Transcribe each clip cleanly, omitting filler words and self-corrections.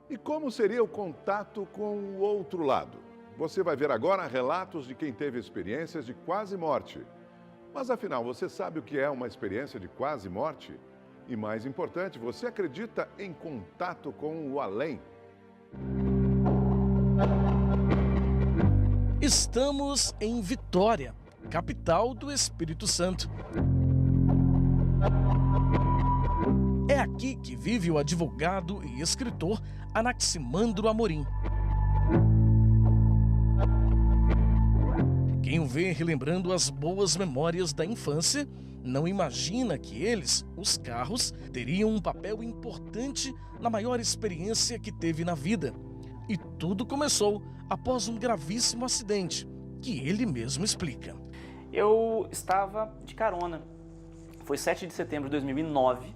E como seria o contato com o outro lado? Você vai ver agora relatos de quem teve experiências de quase morte. Mas afinal, você sabe o que é uma experiência de quase morte? E mais importante, você acredita em contato com o além? Estamos em Vitória, capital do Espírito Santo. É aqui que vive o advogado e escritor Anaximandro Amorim. Quem o vê relembrando as boas memórias da infância, não imagina que eles, os carros, teriam um papel importante na maior experiência que teve na vida. E tudo começou após um gravíssimo acidente, que ele mesmo explica. Eu estava de carona, foi 7 de setembro de 2009,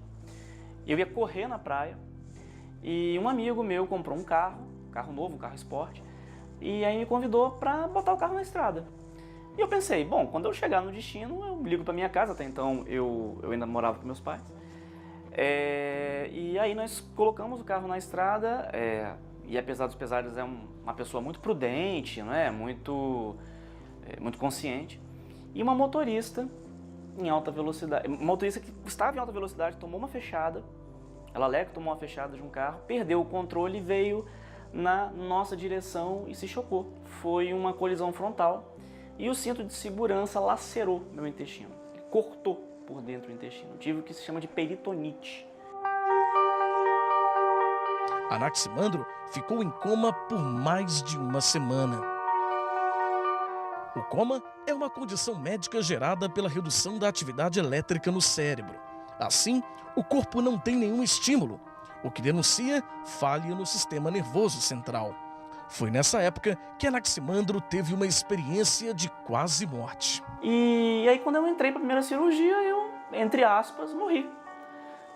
eu ia correr na praia e um amigo meu comprou um carro novo, um carro esporte, e aí me convidou para botar o carro na estrada. E eu pensei, bom, quando eu chegar no destino, eu ligo para minha casa, até então eu ainda morava com meus pais. E aí nós colocamos o carro na estrada, e apesar dos pesares é uma pessoa muito prudente, não é? Muito consciente. E uma motorista em alta velocidade, uma motorista que estava em alta velocidade, tomou uma fechada, ela alega que tomou uma fechada de um carro, perdeu o controle e veio na nossa direção e se chocou. Foi uma colisão frontal. E o cinto de segurança lacerou meu intestino, cortou por dentro o intestino. Tive o que se chama de peritonite. Anaximandro ficou em coma por mais de uma semana. O coma é uma condição médica gerada pela redução da atividade elétrica no cérebro. Assim, o corpo não tem nenhum estímulo, o que denuncia falha no sistema nervoso central. Foi nessa época que Anaximandro teve uma experiência de quase morte. E aí quando eu entrei para a primeira cirurgia, eu, entre aspas, morri.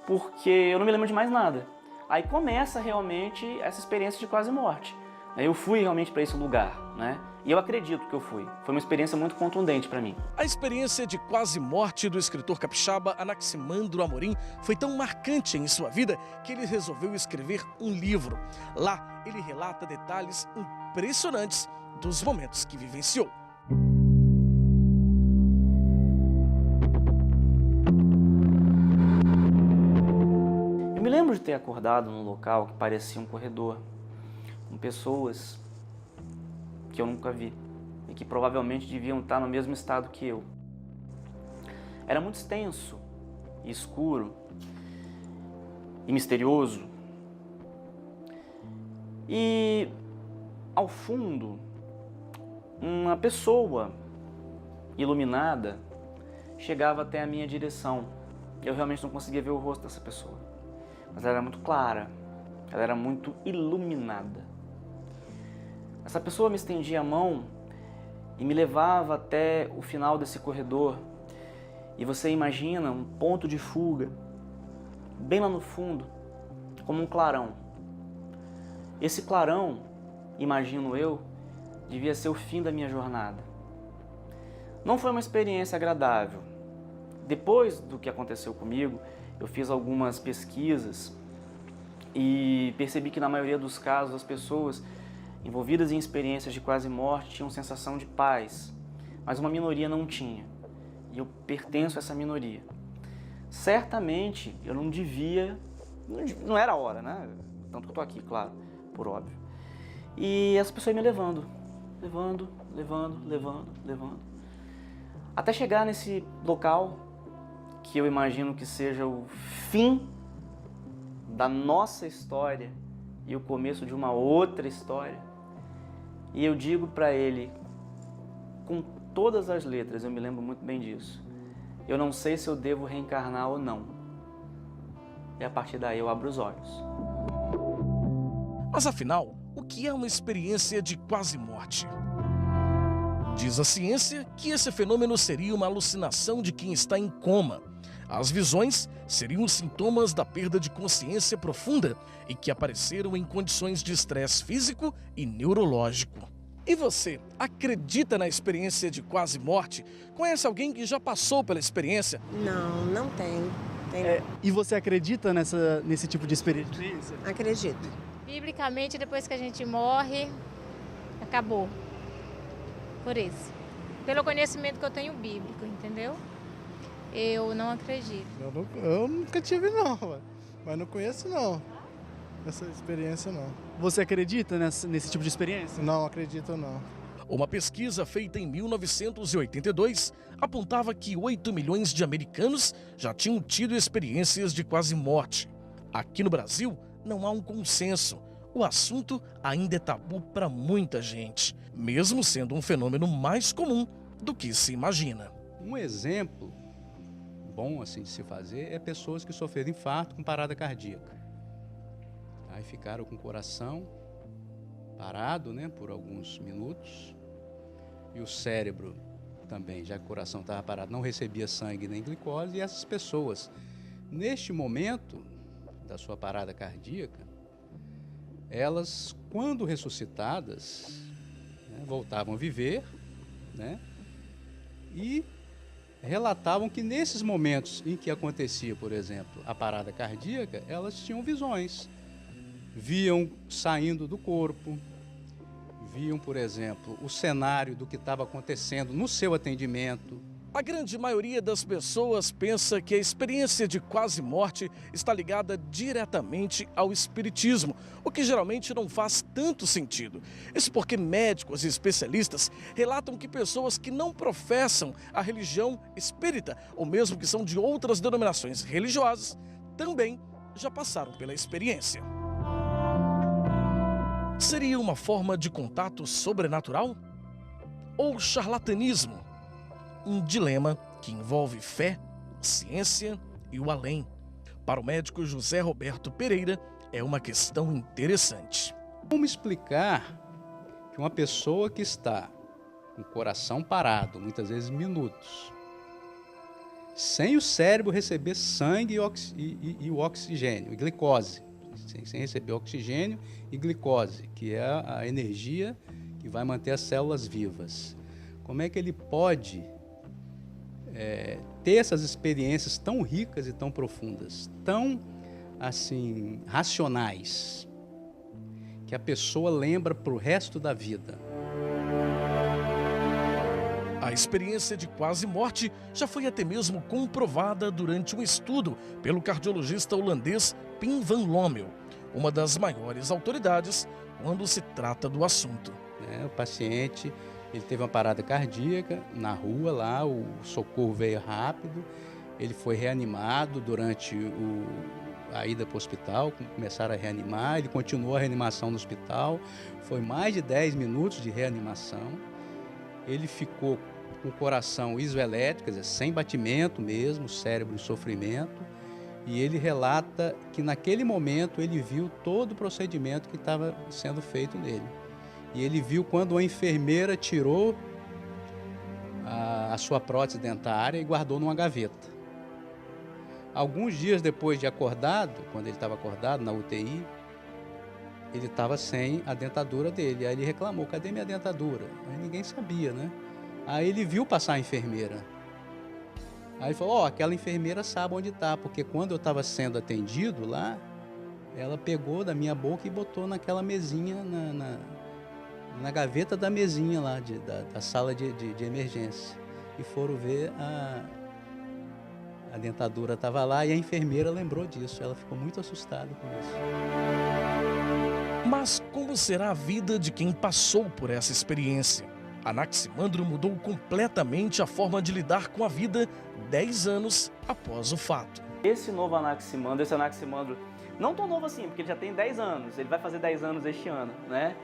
Porque eu não me lembro de mais nada. Aí começa realmente essa experiência de quase morte. Eu fui realmente para esse lugar, né? E eu acredito que eu fui. Foi uma experiência muito contundente para mim. A experiência de quase morte do escritor capixaba Anaximandro Amorim foi tão marcante em sua vida que ele resolveu escrever um livro. Lá, ele relata detalhes impressionantes dos momentos que vivenciou. Eu me lembro de ter acordado num local que parecia um corredor, com pessoas que eu nunca vi e que provavelmente deviam estar no mesmo estado que eu. Era muito extenso e escuro e misterioso. E ao fundo, uma pessoa iluminada chegava até a minha direção. Eu realmente não conseguia ver o rosto dessa pessoa, mas ela era muito clara, ela era muito iluminada. Essa pessoa me estendia a mão e me levava até o final desse corredor. E você imagina um ponto de fuga, bem lá no fundo, como um clarão. Esse clarão, imagino eu, devia ser o fim da minha jornada. Não foi uma experiência agradável. Depois do que aconteceu comigo, eu fiz algumas pesquisas e percebi que na maioria dos casos as pessoas envolvidas em experiências de quase morte tinham sensação de paz, mas uma minoria não tinha. E eu pertenço a essa minoria. Certamente eu não devia, não era a hora, né? Tanto que eu tô aqui, claro, por óbvio. E essa pessoa ia me levando. Até chegar nesse local que eu imagino que seja o fim da nossa história e o começo de uma outra história. E eu digo para ele, com todas as letras, eu me lembro muito bem disso, eu não sei se eu devo reencarnar ou não. E a partir daí eu abro os olhos. Mas afinal, o que é uma experiência de quase morte? Diz a ciência que esse fenômeno seria uma alucinação de quem está em coma. As visões seriam sintomas da perda de consciência profunda e que apareceram em condições de estresse físico e neurológico. E você, acredita na experiência de quase morte? Conhece alguém que já passou pela experiência? Não, não tenho. E você acredita nesse tipo de experiência? Acredito. Biblicamente, depois que a gente morre, acabou. Por isso. Pelo conhecimento que eu tenho bíblico, entendeu? Eu não acredito. Eu nunca tive não, mas não conheço não. Essa experiência não. Você acredita nesse tipo de experiência? Não acredito não. Uma pesquisa feita em 1982 apontava que 8 milhões de americanos já tinham tido experiências de quase morte. Aqui no Brasil, não há um consenso. O assunto ainda é tabu para muita gente, mesmo sendo um fenômeno mais comum do que se imagina. Um exemplo bom assim de se fazer é pessoas que sofreram infarto com parada cardíaca. Aí ficaram com o coração parado, né, por alguns minutos, e o cérebro também, já que o coração estava parado, não recebia sangue nem glicose, e essas pessoas, neste momento da sua parada cardíaca, elas, quando ressuscitadas, né, voltavam a viver, né, e relatavam que nesses momentos em que acontecia, por exemplo, a parada cardíaca, elas tinham visões. Viam saindo do corpo, viam, por exemplo, o cenário do que estava acontecendo no seu atendimento. A grande maioria das pessoas pensa que a experiência de quase morte está ligada diretamente ao espiritismo, o que geralmente não faz tanto sentido. Isso porque médicos e especialistas relatam que pessoas que não professam a religião espírita, ou mesmo que são de outras denominações religiosas, também já passaram pela experiência. Seria uma forma de contato sobrenatural? Ou charlatanismo? Um dilema que envolve fé, ciência e o além. Para o médico José Roberto Pereira, é uma questão interessante. Como explicar que uma pessoa que está com o coração parado, muitas vezes minutos, sem o cérebro receber sangue e o oxigênio, e glicose, sem receber oxigênio e glicose, que é a energia que vai manter as células vivas. Como é que ele pode ter essas experiências tão ricas e tão profundas, tão assim racionais, que a pessoa lembra para o resto da vida? A experiência de quase morte já foi até mesmo comprovada durante um estudo pelo cardiologista holandês Pim van Lommel, uma das maiores autoridades quando se trata do assunto. O paciente, ele teve uma parada cardíaca na rua lá, o socorro veio rápido, ele foi reanimado durante a ida para o hospital, começaram a reanimar, ele continuou a reanimação no hospital, foi mais de 10 minutos de reanimação, ele ficou com o coração isoelétrico, quer dizer, sem batimento mesmo, cérebro em sofrimento, e ele relata que naquele momento ele viu todo o procedimento que estava sendo feito nele. E ele viu quando a enfermeira tirou a sua prótese dentária e guardou numa gaveta. Alguns dias depois de acordado, quando ele estava acordado na UTI, ele estava sem a dentadura dele. Aí ele reclamou, cadê minha dentadura? Aí ninguém sabia, né? Aí ele viu passar a enfermeira. Aí ele falou, aquela enfermeira sabe onde está, porque quando eu estava sendo atendido lá, ela pegou da minha boca e botou naquela mesinha, na gaveta da mesinha lá, da sala de emergência. E foram ver, a dentadura estava lá e a enfermeira lembrou disso. Ela ficou muito assustada com isso. Mas como será a vida de quem passou por essa experiência? Anaximandro mudou completamente a forma de lidar com a vida 10 anos após o fato. Esse Anaximandro, não tão novo assim, porque ele já tem 10 anos, ele vai fazer 10 anos este ano, né?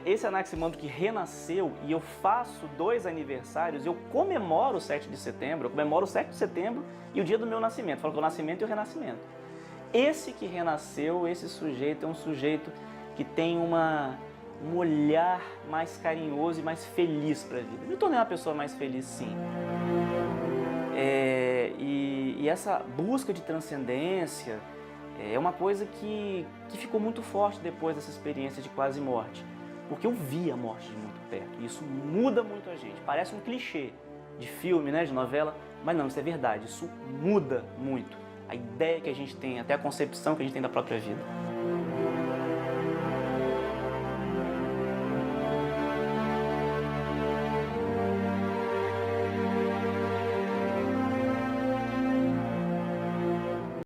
Esse Anaximandro que renasceu, e eu faço 2 aniversários, eu comemoro o 7 de setembro, eu comemoro o 7 de setembro e o dia do meu nascimento, falo que é o nascimento e o renascimento. Esse que renasceu, esse sujeito é um sujeito que tem um olhar mais carinhoso e mais feliz para a vida. Eu me tornei uma pessoa mais feliz, sim. E essa busca de transcendência é uma coisa que ficou muito forte depois dessa experiência de quase morte. Porque eu vi a morte de muito perto. E isso muda muito a gente. Parece um clichê de filme, né, de novela, mas não, isso é verdade. Isso muda muito a ideia que a gente tem, até a concepção que a gente tem da própria vida.